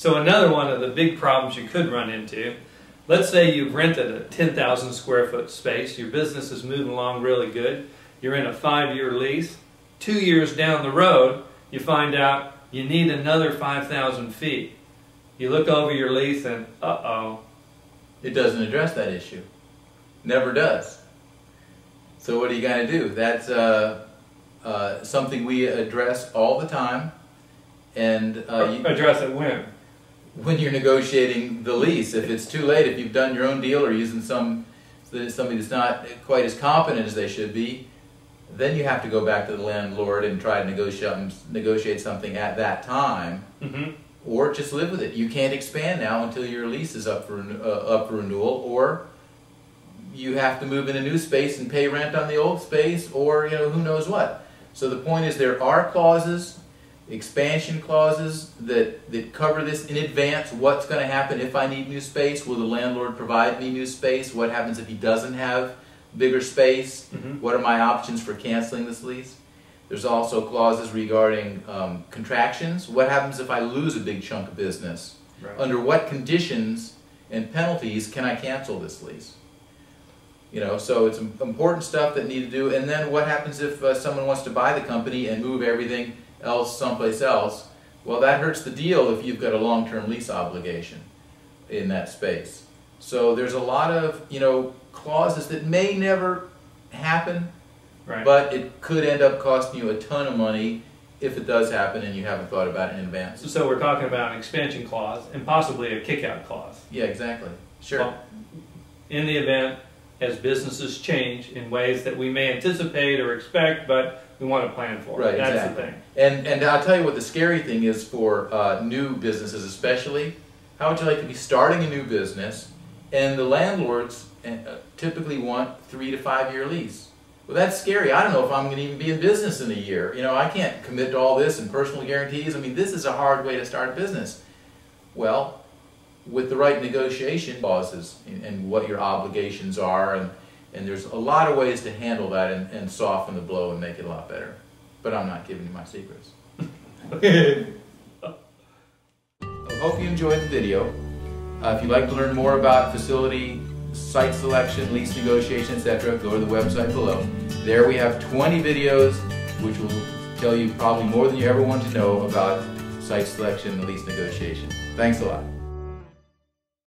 So another one of the big problems you could run into, let's say you've rented a 10,000 square foot space, your business is moving along really good, you're in a 5-year lease, 2 years down the road, you find out you need another 5,000 feet. You look over your lease and, uh-oh. It doesn't address that issue. Never does. So what are you going to do? That's something we address all the time. And address it when? When you're negotiating the lease. If it's too late, if you've done your own deal or using somebody that's not quite as competent as they should be, then you have to go back to the landlord and try to negotiate something at that time, or just live with it. You can't expand now until your lease is up for renewal, or you have to move in a new space and pay rent on the old space, or who knows what. So the point is, there are clauses, expansion clauses that cover this in advance. What's going to happen if I need new space? Will the landlord provide me new space? What happens if he doesn't have bigger space? What are my options for canceling this lease? There's also clauses regarding contractions. What happens if I lose a big chunk of business? Right. Under what conditions and penalties can I cancel this lease? So it's important stuff that need to do. And then what happens if someone wants to buy the company and move everything else someplace else? Well, that hurts the deal if you've got a long-term lease obligation in that space. So there's a lot of clauses that may never happen, right, but it could end up costing you a ton of money if it does happen and you haven't thought about it in advance. So we're talking about an expansion clause and possibly a kick-out clause. Yeah, exactly. Sure. Well, in the event, as businesses change in ways that we may anticipate or expect, but we want to plan for. Right, That's exactly. the thing. And I'll tell you what the scary thing is for new businesses especially. How would you like to be starting a new business and the landlords typically want 3 to 5 year lease? Well, that's scary. I don't know if I'm going to even be in business in a year. I can't commit to all this and personal guarantees. I mean, this is a hard way to start a business. Well, with the right negotiation clauses and what your obligations are, and there's a lot of ways to handle that and soften the blow and make it a lot better. But I'm not giving you my secrets. I hope you enjoyed the video. If you'd like to learn more about facility, site selection, lease negotiation, etc., go to the website below. There we have 20 videos which will tell you probably more than you ever want to know about site selection and lease negotiation. Thanks a lot.